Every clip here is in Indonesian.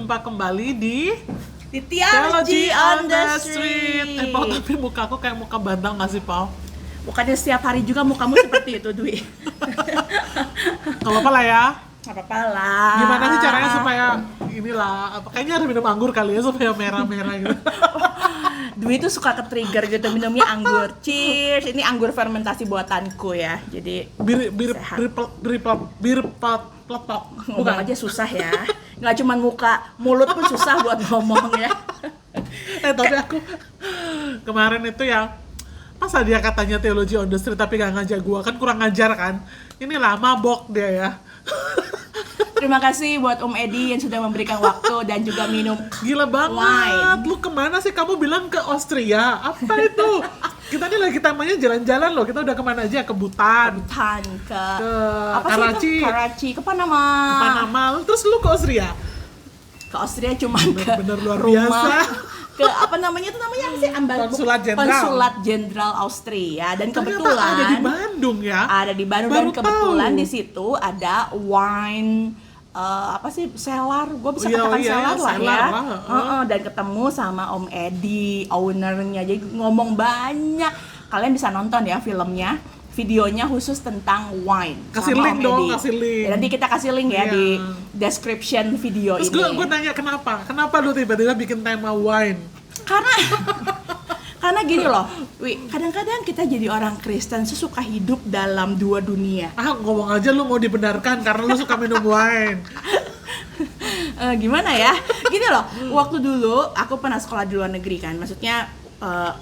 berjumpa kembali di Theology on the Street. Pau, tapi muka aku kayak muka bandang nggak sih, Pau? Bukannya setiap hari juga mukamu seperti itu, Dwi? Gak apa-apa lah ya. Gak apa-apa lah. Gimana sih caranya supaya inilah, kayaknya harus minum anggur kali ya supaya merah-merah gitu. Dwi tuh suka ke-trigger gitu, minumnya anggur. Cheers, ini anggur fermentasi buatanku ya. Jadi bir peletok. ngomong aja susah ya. Nggak cuma muka, mulut pun susah buat ngomong ya. Tapi aku kemarin itu ya, masa dia katanya Theology on the Street tapi gak ngajak gua, kan kurang ngajar kan. Inilah mabok dia ya. Terima kasih buat Om Edi yang sudah memberikan waktu dan juga minum. Gila banget, wine. Lu kemana sih? Kamu bilang ke Austria, apa itu? Kita ini lagi temanya jalan-jalan loh, kita udah kemana aja? Ke Bhutan, ke apa Karachi, sih itu? Karachi, ke Panama. Terus lu ke Austria? Ke Austria cuma ke bener luar rumah, biasa. ke apa namanya apa sih, Konsulat Jenderal Austria, dan ternyata kebetulan ada di Bandung ya. Ada di Bandung. Baru dan kebetulan tahu. di situ ada wine apa sih, cellar, gue bisa katakan cellar lah ya. Dan ketemu sama Om Edi, ownernya, jadi ngomong banyak. Kalian bisa nonton ya filmnya, videonya khusus tentang wine. Kasih sama link Om dong, Edi. kasih link. Ya, nanti kita kasih link ya di description video Terus ini. gue nanya kenapa lu tiba-tiba bikin tema wine? Karena gini loh, kadang-kadang kita jadi orang Kristen suka hidup dalam dua dunia. Ngomong aja lu mau dibenarkan karena lu suka minum wine. Gimana ya? Gini loh, waktu dulu aku pernah sekolah di luar negeri kan, maksudnya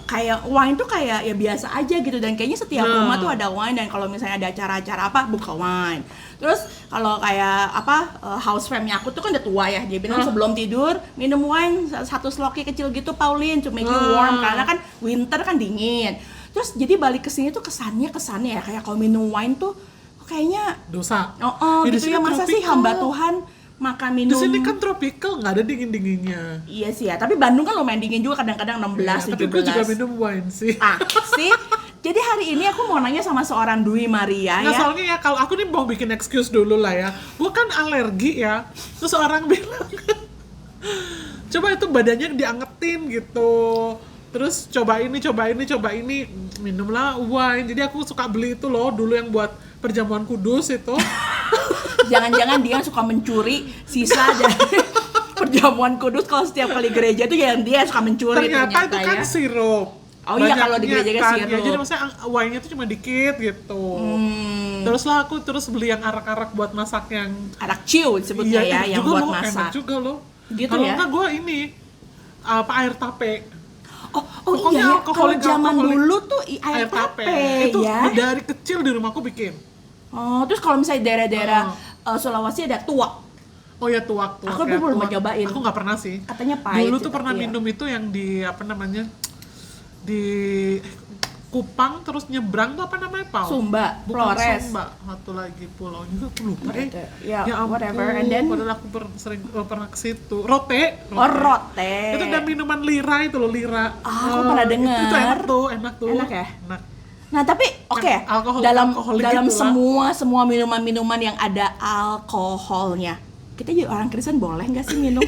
kayak wine tuh kayak ya biasa aja gitu, dan kayaknya setiap rumah tuh ada wine, dan kalau misalnya ada acara-acara apa buka wine. Terus kalau kayak house fam-nya aku tuh kan udah tua ya, dia bilang sebelum tidur minum wine satu sloki kecil gitu, Pauline, to make you warm, karena kan winter kan dingin. Terus jadi balik ke sini tuh kesannya ya kayak kalau minum wine tuh kayaknya dosa. Gitu ya, masa sih hamba Tuhan makan minum. Di sini kan tropical, nggak ada dingin-dinginnya. Iya sih ya, tapi Bandung kan lumayan dingin juga, kadang-kadang 16, 17. Tapi gue juga minum wine sih. Sih. Jadi hari ini aku mau nanya sama seorang Dwi Maria ya. Soalnya ya kalau aku nih mau bikin excuse dulu lah ya. Gue kan alergi ya. Terus orang bilang, coba itu badannya diangetin gitu. Terus coba ini, minumlah wine. Jadi aku suka beli itu loh, dulu yang buat perjamuan kudus itu. Jangan-jangan dia suka mencuri sisa dari perjamuan kudus, kalau setiap kali gereja itu yang dia suka mencuri. Ternyata itu kan ya. sirup. Oh iya, kalau di gereja kan sirup. Ya, jadi maksudnya wine-nya tuh cuma dikit gitu. Terus lah aku beli yang arak-arak buat masak yang arak ciu sebutnya ya, yang buat masak. Enak juga loh. Gitu kalau ya. enggak gue ini air tape. Oh iya, kalau zaman dulu tuh air tape. Itu ya. dari kecil di rumahku bikin. Terus kalau misalnya daerah-daerah Sulawesi ada tuak. Oh ya, tuak. Aku belum cobain. Aku nggak pernah sih. Katanya pahit. Dulu tuh pernah minum itu yang di di Kupang, terus nyebrang tuh apa namanya, Pau? Sumba, bukan Flores. Sumba, satu lagi pulau juga aku lupa Ya, ampun, whatever. And then padahal aku pernah ke situ. Rote. Rote. Itu ada minuman lira itu loh, lira. Aku pernah dengar. Itu enak tuh. Enak ya? Enak. Nah, tapi dalam semua minuman-minuman yang ada alkoholnya, kita jadi orang Kristen boleh nggak sih minum?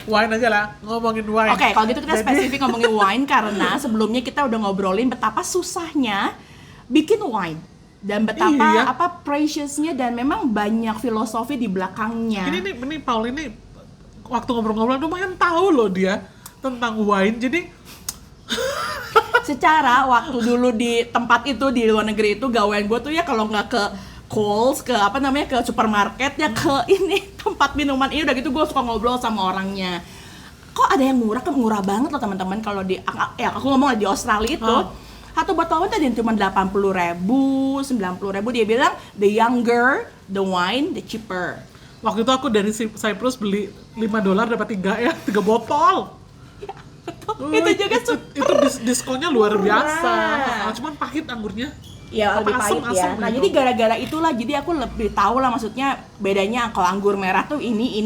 Wine aja lah, ngomongin wine. Oke, kalau gitu kita spesifik ngomongin wine, karena sebelumnya kita udah ngobrolin betapa susahnya bikin wine dan betapa preciousnya, dan memang banyak filosofi di belakangnya. Ini Paul ini waktu ngobrol-ngobrol lumayan tahu loh dia tentang wine. Jadi secara waktu dulu di tempat itu di luar negeri itu, gawean gue tuh ya kalau nggak ke Coles, ke supermarket ya, ke ini tempat minuman ini, udah gitu gue suka ngobrol sama orangnya. Kok ada yang murah banget loh teman-teman, kalau aku ngomong di Australia itu satu botol tadi cuma 80.000, 90.000. Dia bilang the younger the wine the cheaper. Waktu itu aku dari Cyprus beli $5 dapat 3 botol. Itu juga itu diskonnya luar biasa. Cuman pahit anggurnya. Ya lebih pahit ya. Nah, jadi gara-gara itulah jadi aku lebih tahu lah, maksudnya bedanya kalau anggur merah tuh ini.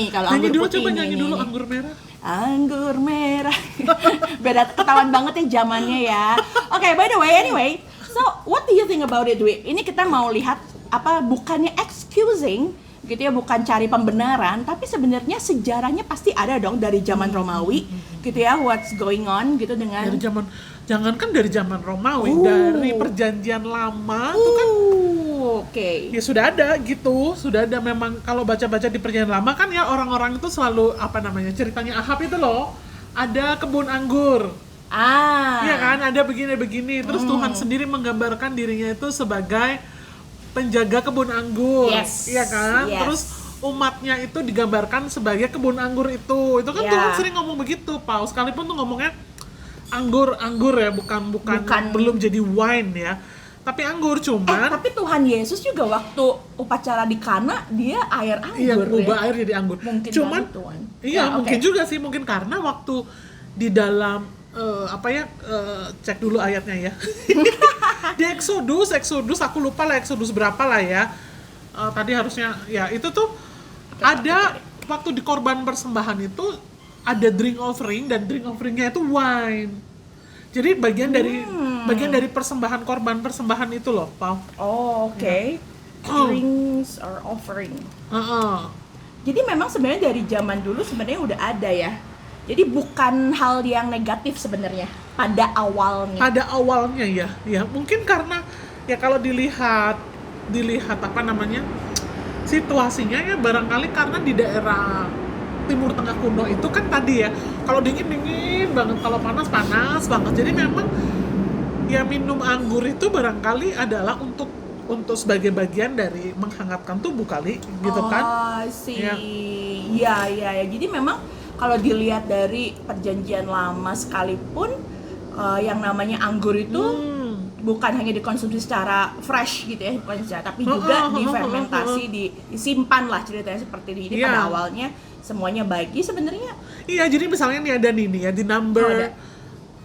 Kalau anggur putih ini. Nyanyi dulu anggur merah. Anggur merah. Beda, ketahuan banget ya zamannya ya. Oke, by the way, anyway, so what do you think about it, Dwi? Ini kita mau lihat bukannya excusing gitu ya, bukan cari pembenaran, tapi sebenarnya sejarahnya pasti ada dong dari zaman Romawi, gitu ya, what's going on gitu dengan Dari zaman, jangankan dari zaman Romawi, Oh. dari perjanjian lama itu kan oke. ya sudah ada gitu, sudah ada memang. Kalau baca-baca di perjanjian lama kan ya orang-orang itu selalu apa namanya, ceritanya Ahab itu loh, ada kebun anggur. Iya kan, ada begini-begini. Terus Tuhan sendiri menggambarkan dirinya itu sebagai penjaga kebun anggur. Yes. Iya kan? Yes. Terus umatnya itu digambarkan sebagai kebun anggur itu. Itu kan Ya. Tuhan sering ngomong begitu, Paus. Sekalipun tuh ngomongnya anggur ya, bukan Bukan. belum jadi wine ya. Tapi anggur cuman Tapi Tuhan Yesus juga waktu upacara di Kana dia air iya, anggur ngubah ya. air jadi anggur. Mungkin Cuman banget, Tuhan. iya, Ya, mungkin oke. juga sih, mungkin karena waktu di dalam cek dulu ayatnya ya. Di Exodus aku lupa lah Exodus berapa lah ya. Tadi harusnya ya itu tuh ada waktu di korban persembahan itu ada drink offering, dan drink offering-nya itu wine. Jadi bagian dari persembahan korban persembahan itu loh, Pau. Oh, oke. Drinks or offering. Heeh. Jadi memang sebenarnya dari zaman dulu sebenarnya udah ada ya. Jadi bukan hal yang negatif sebenarnya pada awalnya. Pada awalnya ya mungkin karena ya kalau dilihat apa namanya situasinya ya, barangkali karena di daerah Timur Tengah kuno itu kan tadi ya, kalau dingin banget, kalau panas banget. Jadi memang ya minum anggur itu barangkali adalah untuk sebagai bagian dari menghangatkan tubuh kali gitu kan. Oh, sih. Ya. Ya. Jadi memang kalau dilihat dari perjanjian lama sekalipun yang namanya anggur itu bukan hanya dikonsumsi secara fresh gitu ya, bukan secara, tapi juga difermentasi, disimpan lah ceritanya seperti ini. Jadi Iya. pada awalnya semuanya baik. Jadi sebenarnya Iya, jadi misalnya nih ada nih ya di ada.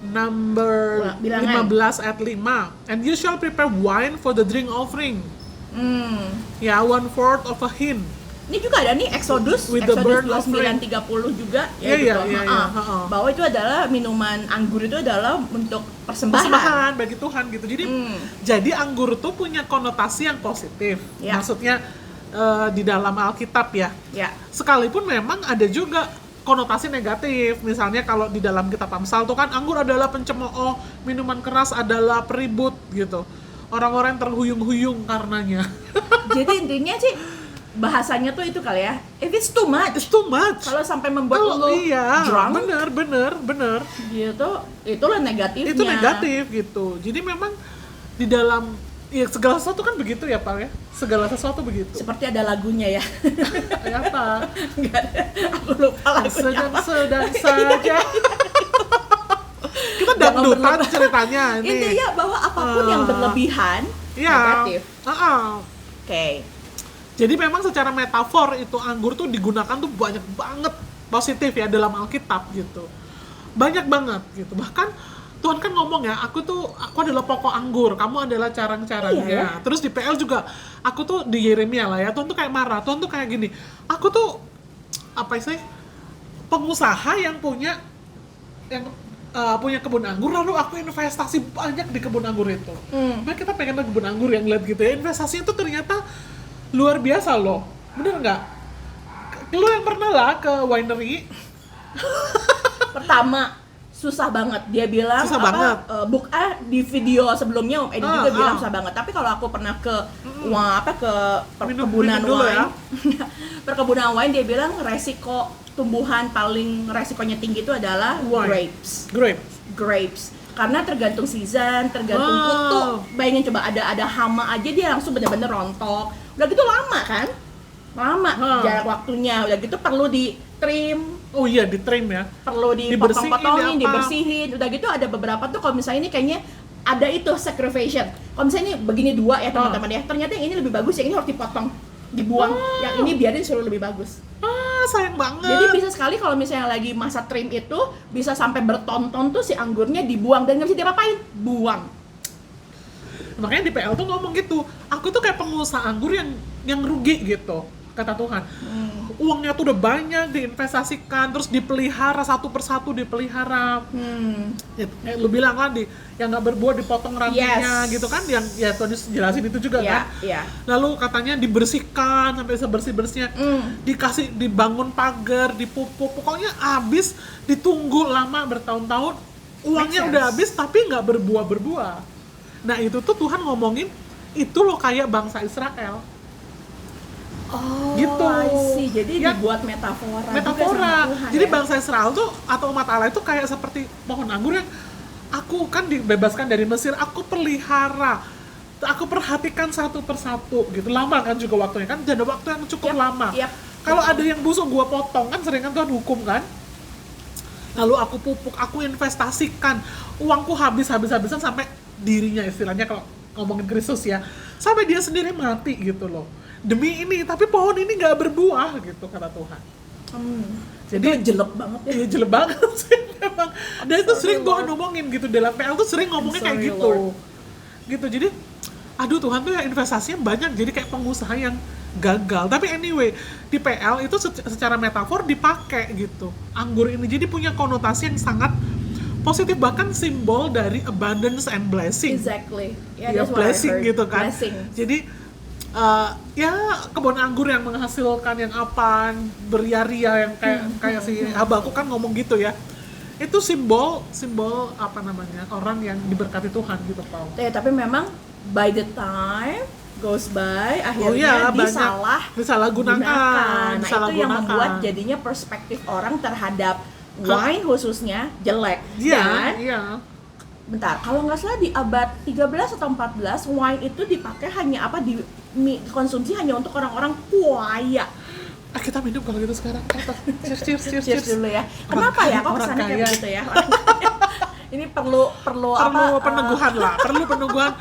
number Bilangan. 15 ayat 5. And you shall prepare wine for the drink offering. Ya, 1/4 of a hin. Ini juga ada nih Exodus With the burnt 29:30 juga Iya, gitu. iya, Bahwa itu adalah minuman anggur itu adalah untuk persembahan. Persembahan bagi Tuhan gitu. Jadi anggur tuh punya konotasi yang positif. Ya. Maksudnya di dalam Alkitab ya. Ya. Sekalipun memang ada juga konotasi negatif. Misalnya kalau di dalam kitab Amsal tuh kan anggur adalah pencemooh, minuman keras adalah peribut gitu. Orang-orang yang terhuyung-huyung karenanya. Jadi intinya sih bahasanya tuh itu kali ya. If it's too much. It's too much. Kalau sampai membuat Kalau lo iya, drunk bener. gitu, itulah negatifnya. Itu negatif gitu. Jadi memang di dalam ya segala sesuatu kan begitu ya, Pak ya. Segala sesuatu begitu. Seperti ada lagunya ya. Kayak apa? Enggak ada. Aku lupa lagunya apa. Sedang saja. Kita Jangan dangdutan berlebihan. ceritanya ini. Intinya bahwa apapun yang berlebihan negatif. Oke. Jadi memang secara metafor itu anggur tuh digunakan tuh banyak banget positif ya dalam Alkitab gitu. Banyak banget gitu. Bahkan Tuhan kan ngomong ya, aku adalah pokok anggur, kamu adalah carang-carangnya. Iya. Terus di PL juga, aku tuh di Yeremia lah ya, Tuhan tuh kayak marah, Tuhan tuh kayak gini, aku tuh apa sih, pengusaha yang punya kebun anggur, lalu aku investasi banyak di kebun anggur itu. Nah kita pengen kebun anggur yang lihat gitu ya, investasinya tuh ternyata luar biasa loh, bener nggak? Lu yang pernah lah ke winery? Pertama, susah banget. Dia bilang Susah banget. di video sebelumnya Om Edi juga bilang ah. susah banget. Tapi kalau aku pernah ke perkebunan minum dulu wine, ya. perkebunan wine, dia bilang resiko tumbuhan paling resikonya tinggi itu adalah Wine. grapes. Karena tergantung season, tergantung kutu. Bayangin coba ada hama aja dia langsung bener-bener rontok. Udah gitu lama kan? Jarak waktunya. Udah gitu perlu di trim, Oh iya, di trim ya. perlu Dibersihin, dipotong-potongin, apa. dibersihin. Udah gitu ada beberapa tuh kalau misalnya ini kayaknya ada itu sacrifice. Kalau misalnya ini begini dua ya teman-teman ya. Ternyata yang ini lebih bagus, yang ini harus dipotong, dibuang. Yang ini biarin suruh lebih bagus. Sayang banget. Jadi bisa sekali kalau misalnya lagi masa trim itu bisa sampai berton-ton tuh si anggurnya dibuang dan nggak bisa diapa-apain, buang. Makanya di PL tuh ngomong gitu, aku tuh kayak pengusaha anggur yang rugi gitu. kata Tuhan. Uangnya tuh udah banyak diinvestasikan, terus dipelihara satu persatu dipelihara. Ya, lu bilang kan yang nggak berbuah dipotong rantingnya gitu kan, yang ya Tuhan Yesus jelasin itu juga kan. Lalu katanya dibersihkan sampai sebersih-bersihnya, dibangun pagar, dipupuk, pokoknya habis, ditunggu lama bertahun-tahun, uangnya udah habis tapi nggak berbuah. Nah itu tuh Tuhan ngomongin itu loh kayak bangsa Israel. Gitu. I see. Jadi Ya, dibuat metafora. Metafora. Juga sama Tuhan, Jadi ya? bangsa Israel tuh atau umat Allah itu kayak seperti pohon anggur yang aku kan dibebaskan dari Mesir, aku pelihara, aku perhatikan satu persatu gitu. Lama kan juga waktunya kan, dan waktu yang cukup lama. Kalau ada yang busuk gua potong kan, sering kan Tuhan hukum kan. Lalu aku pupuk, aku investasikan, uangku habis-habisan sampai dirinya, istilahnya kalau ngomongin Kristus ya, sampai dia sendiri mati gitu loh. Demi ini, tapi pohon ini nggak berbuah gitu kata Tuhan. Jadi itu jelek banget ya. Iya jelek banget sih memang. Dan itu sering Tuhan ngomongin gitu, dalam PL tuh sering ngomongnya kayak gitu. Lord. Gitu, jadi aduh Tuhan tuh ya investasinya banyak, jadi kayak pengusaha yang gagal. Tapi anyway, di PL itu secara metafor dipakai gitu. Anggur ini jadi punya konotasi yang sangat positif, bahkan simbol dari abundance and blessing. Exactly. Ya, That's what I blessing heard. gitu kan. Blessing. Jadi ya kebun anggur yang menghasilkan yang apa, beria-ria yang kayak si Habakuk kan ngomong gitu ya. Itu simbol apa namanya, orang yang diberkati Tuhan gitu, Paul. Ya, tapi memang by the time goes by, akhirnya disalahgunakan. Nah, itu yang membuat jadinya perspektif orang terhadap wine khususnya jelek. Dan bentar, kalau nggak salah di abad 13 atau 14, wine itu dipakai hanya dikonsumsi hanya untuk orang-orang kaya. Kita minum kalau gitu sekarang. Cheers dulu ya. Kenapa ya? Kok kesannya kayak begitu ya? Ini perlu peneguhan lah, perlu peneguhan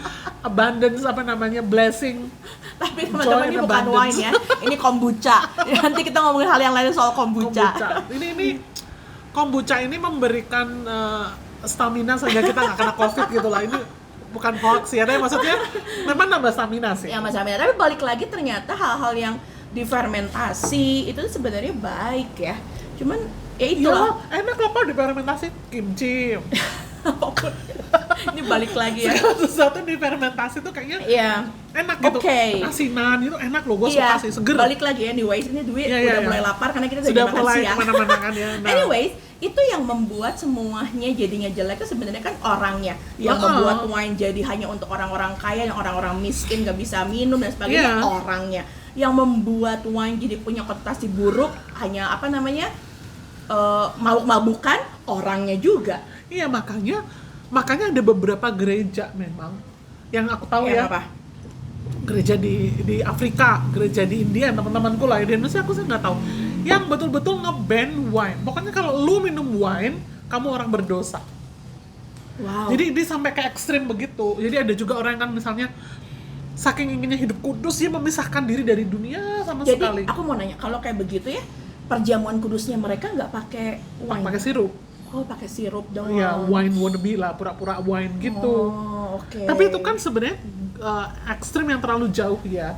abundance, apa namanya, blessing. Tapi teman-teman ini bukan wine ya, ini kombucha. Nanti kita ngomongin hal yang lain soal kombucha. Ini kombucha ini memberikan stamina sehingga kita nggak kena COVID gitu lah. Ini bukan hoax ya, tapi maksudnya memang nambah stamina sih. Ya, stamina. Tapi balik lagi ternyata hal-hal yang difermentasi itu sebenarnya baik ya. Cuman ya itu lah. Enak loh Pak difermentasi kimchi. Ini balik lagi ya. Sesuatu difermentasi tuh kayaknya enak gitu. Asinan itu enak loh, gue suka sih, seger. Balik lagi anyways, ini duit udah mulai lapar karena kita sudah makan mulai siang. kemana-mana kan ya. Nah. Anyways, itu yang membuat semuanya jadinya jelek itu sebenarnya kan orangnya. Yang membuat wine jadi hanya untuk orang-orang kaya, yang orang-orang miskin gak bisa minum dan sebagainya, orangnya. Yang membuat wine jadi punya konotasi buruk hanya mabuk-mabukan, orangnya juga. Iya, makanya ada beberapa gereja memang yang aku tahu ya. Apa? Gereja di Afrika, gereja di India, teman-temanku lah, di Indonesia aku sih nggak tahu. Yang betul-betul nge-ban wine. Pokoknya kalau lu minum wine, kamu orang berdosa. Wow. Jadi dia sampai ke ekstrim begitu. Jadi ada juga orang yang kan misalnya saking inginnya hidup kudus, dia memisahkan diri dari dunia sama sekali. Jadi aku mau nanya, kalau kayak begitu ya, perjamuan kudusnya mereka nggak pakai wine? Pakai sirup. Oh, pakai sirup dong. Iya, wine wannabe lah, pura-pura wine gitu. Oh, oke. Tapi itu kan sebenarnya ekstrim yang terlalu jauh ya.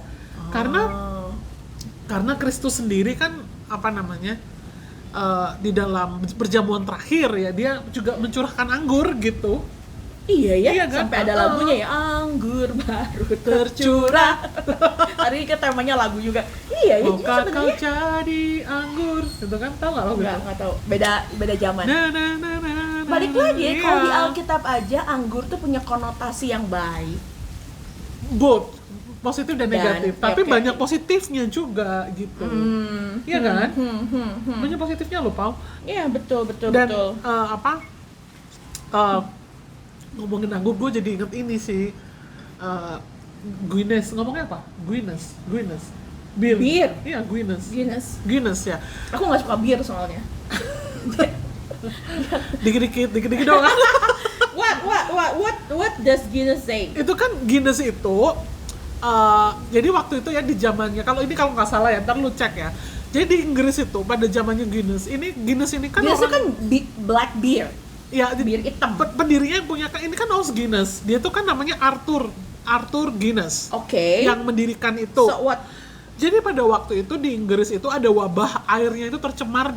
Karena Kristus sendiri kan apa namanya? Di dalam perjamuan terakhir ya, dia juga mencurahkan anggur gitu. Iya kan? Sampai ada lagunya ya, anggur baru tercurah. Hari ini temanya lagu juga. Iya ya. Maukah kau jadi anggur? Itu kan, tahu nggak lagu itu? Nggak tahu. Beda zaman. Balik Nah, lagi, kalau di Alkitab aja anggur tuh punya konotasi yang baik. Both, positif dan negatif. Tapi banyak positifnya juga gitu. Iya kan? Banyak positifnya loh, Pau. Iya, betul. Dan ngomongin anggur, gue jadi inget ini sih, Guinness, ngomongnya apa? Guinness. Bir. Iya, Guinness ya. Aku nggak suka bir soalnya. Dikit-dikit doang. What does Guinness say? Itu kan Guinness itu, jadi waktu itu ya di zamannya, kalau nggak salah ya, ntar lu cek ya. Jadi di Inggris itu pada zamannya Guinness ini kan Guinness itu kan black beer. Ya, bir hitam. Pendirinya yang punya ini kan House Guinness. Dia tuh kan namanya Arthur Guinness. Oke. Yang mendirikan itu. So what? Jadi pada waktu itu di Inggris itu ada wabah airnya itu tercemar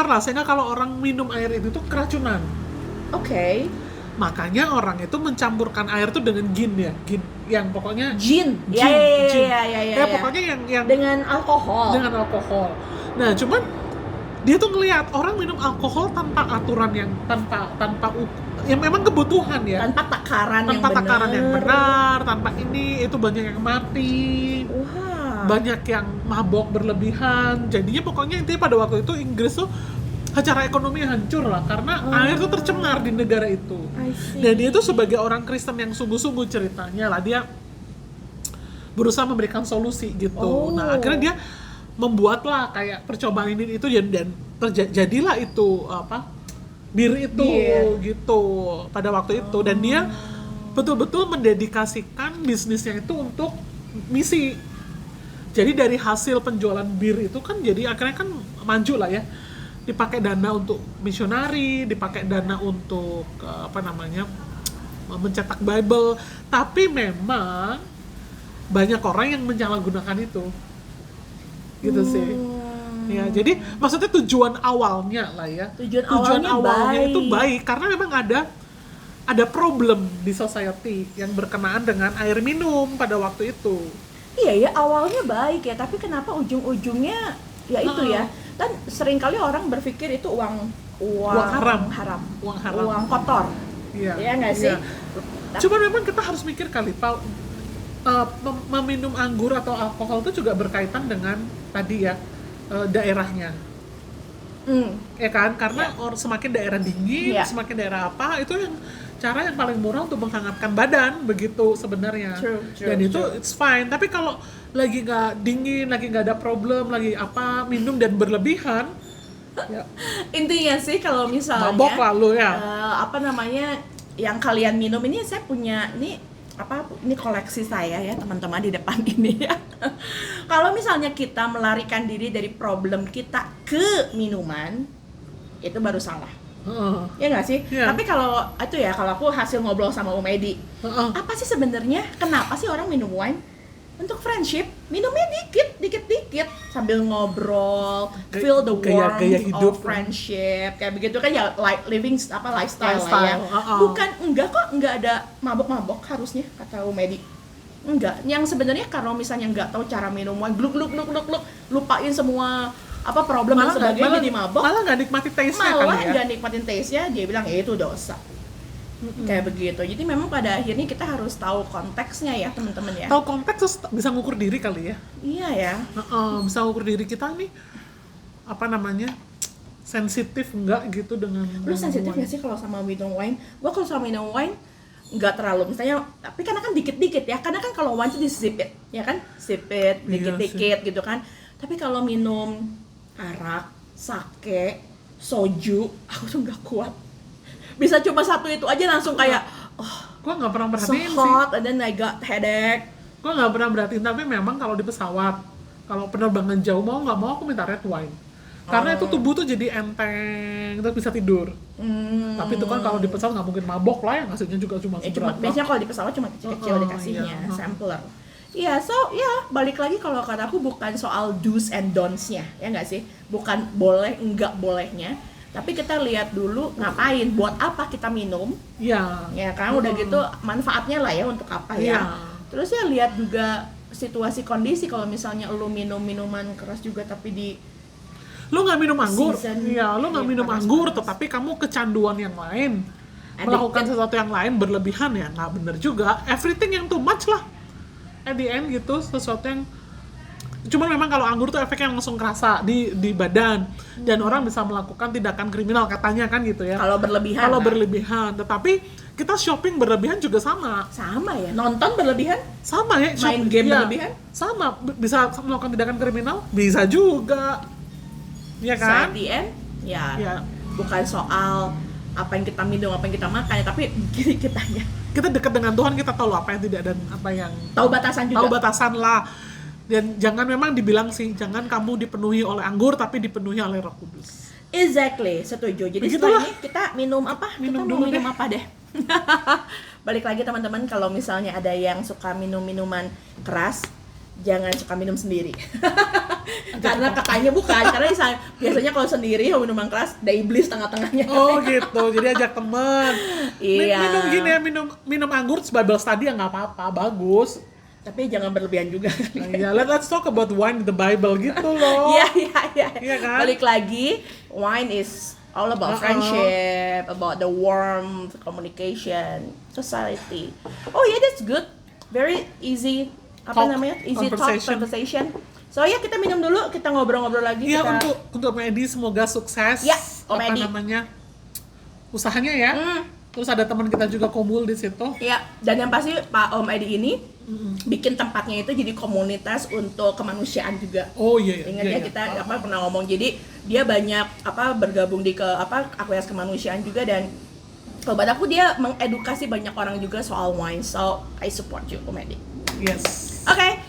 lah, sehingga kalau orang minum air itu tuh keracunan. Oke. Makanya orang itu mencampurkan air tuh dengan gin yang pokoknya Gin. Gin, gin. Pokoknya yang dengan alkohol. Nah, cuman dia tuh ngelihat orang minum alkohol tanpa aturan yang yang memang kebutuhan ya. Tanpa takaran yang benar, tanpa itu banyak yang mati. Wah. Banyak yang mabok berlebihan. Jadinya pokoknya intinya pada waktu itu Inggris tuh secara ekonomi hancur lah karena air tuh tercemar di negara itu. Dan dia tuh sebagai orang Kristen yang sungguh-sungguh ceritanya lah, dia berusaha memberikan solusi gitu. Nah, akhirnya dia membuatlah kayak percobaan ini itu dan terjadilah itu bir itu gitu pada waktu itu, dan dia betul-betul mendedikasikan bisnisnya itu untuk misi. Jadi dari hasil penjualan bir itu kan jadi akhirnya kan maju lah ya, dipakai dana untuk misionari, dipakai dana untuk mencetak Bible, tapi memang banyak orang yang menyalahgunakan itu gitu sih. Ya, jadi maksudnya tujuan awalnya lah ya. Tujuan awalnya itu baik karena memang ada problem di society yang berkenaan dengan air minum pada waktu itu. Iya ya, awalnya baik ya, tapi kenapa ujung-ujungnya ya itu ya. Dan seringkali orang berpikir itu uang haram. Uang kotor. Iya. Ya nggak sih? Iya. Cuma memang kita harus mikir kali, Pak. Meminum anggur atau alkohol itu juga berkaitan dengan tadi ya daerahnya, ya kan? Karena semakin daerah dingin, semakin daerah apa itu yang cara yang paling murah untuk menghangatkan badan begitu sebenarnya. True, dan itu it's fine. Tapi kalau lagi nggak dingin, lagi nggak ada problem, lagi minum dan berlebihan, ya. Intinya sih kalau misalnya mabok lalu ya. Yang kalian minum ini, saya punya ini koleksi saya ya teman-teman di depan ini ya. Kalau misalnya kita melarikan diri dari problem kita ke minuman, itu baru salah. Ya nggak sih? Yeah. Tapi kalau aku hasil ngobrol sama Om Edi, apa sih sebenarnya kenapa sih orang minum wine? Untuk friendship, minumnya dikit sambil ngobrol, feel the warmth hidup, of friendship, kayak begitu kan ya, lifestyle lah ya. Enggak ada mabok-mabok harusnya, kata Umedi. Enggak, yang sebenarnya kalau misalnya nggak tahu cara minum wine, gluk, lupain semua problem dan sebagainya, jadi mabok. Malah nggak nikmati taste-nya Malah nggak nikmatin taste-nya, dia bilang itu dosa. Kayak begitu. Jadi memang pada akhirnya kita harus tahu konteksnya ya teman-teman ya. Tahu konteks terus bisa ngukur diri kali ya. Iya ya. Bisa ngukur diri kita nih sensitif enggak gitu dengan. Lu sensitif nggak sih kalau sama minum wine? Gua kalau sama minum wine nggak terlalu, misalnya, tapi karena kan dikit-dikit ya. Karena kan kalau wine itu disipit, ya kan? Sipit dikit-dikit gitu kan. Tapi kalau minum arak, sake, soju, aku tuh nggak kuat. Bisa cuma satu itu aja langsung kayak gua nggak pernah perhatiin so hot, and then I got headache. Gua nggak pernah perhatiin, tapi memang kalau di pesawat, kalau penerbangan jauh mau nggak mau aku minta red wine karena itu tubuh tuh jadi enteng, terus bisa tidur. Tapi itu kan kalau di pesawat nggak mungkin mabok lah ya, ngasihnya juga cuma seberapa. Biasanya kalau di pesawat cuma kecil-kecil dikasihnya, sampler. Iya, balik lagi kalau kata aku bukan soal do's and don'ts-nya, ya nggak sih? Bukan boleh, enggak bolehnya. Tapi kita lihat dulu ngapain, buat apa kita minum. Ya kan, udah gitu manfaatnya lah ya untuk apa ya. Terus ya lihat juga situasi kondisi, kalau misalnya lu minum minuman keras juga tapi lu nggak minum anggur, lu nggak minum anggur, tetapi kamu kecanduan yang lain, melakukan sesuatu yang lain berlebihan, ya nggak bener juga. Everything yang too much lah, at the end gitu, sesuatu yang cuman memang kalau anggur tuh efeknya langsung kerasa di badan, dan orang bisa melakukan tindakan kriminal katanya kan gitu ya. Kalau berlebihan. Tetapi kita shopping berlebihan juga sama ya. Nonton berlebihan sama ya. Main game berlebihan sama, bisa melakukan tindakan kriminal, bisa juga. Ya kan? So at the end, ya bukan soal apa yang kita minum, apa yang kita makan, tapi diri kitanya. Kita dekat dengan Tuhan, kita tahu apa yang tidak dan apa yang tahu batasan juga. Tahu batasan lah. Dan jangan memang dibilang sih, jangan kamu dipenuhi oleh anggur tapi dipenuhi oleh Roh Kudus. Exactly, setuju. Jadi setelah ini kita minum apa? Minum apa deh? Balik lagi teman-teman, kalau misalnya ada yang suka minum minuman keras, jangan suka minum sendiri. Karena kakaknya bukan, karena biasanya kalau sendiri minuman keras ada iblis tengah-tengahnya. Oh gitu, jadi ajak temen. Iya. Minum gini ya, minum anggur Bible study ya nggak apa-apa, bagus. Tapi jangan berlebihan juga. Nah, ya, let's talk about wine in the Bible gitu loh. Iya. Iya kan? Balik lagi, wine is all about friendship, about the warm communication, society. Oh yeah, that's good. Very easy. Apa Talk, namanya? Easy conversation. conversation. So ya kita minum dulu, kita ngobrol-ngobrol lagi. Iya, kita... untuk Medi semoga sukses. Ya, apa Medi. namanya? Usahanya ya. Terus ada teman kita juga Komul di situ. Iya, dan yang pasti Pak Om Edi ini bikin tempatnya itu jadi komunitas untuk kemanusiaan juga. Oh iya. Ingat iya, ya iya. kita pernah ngomong, jadi dia banyak bergabung di akuarium kemanusiaan juga, dan kalau buat aku dia mengedukasi banyak orang juga soal wine. So I support you, Om Edi. Yes. Oke.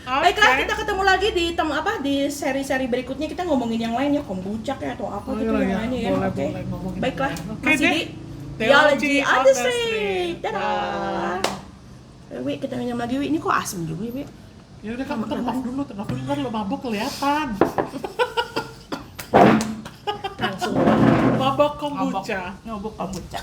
Oke. Baiklah, kita ketemu lagi di seri-seri berikutnya, kita ngomongin yang lain ya, kombucha kayak atau apa gitu iya, yang lainnya ya. boleh, Oke. boleh ngomongin Baiklah, yang lain. Oke masih deh. di Theology Theology on on the the Street. Street. Dadah. Wi, kita minum lagi, Wi. Ini kok asem juga, Wi? Ya udah kamu turn off dulu, ntar lo mabuk kelihatan. Langsung Mabok kombucha. nyobok kombucha.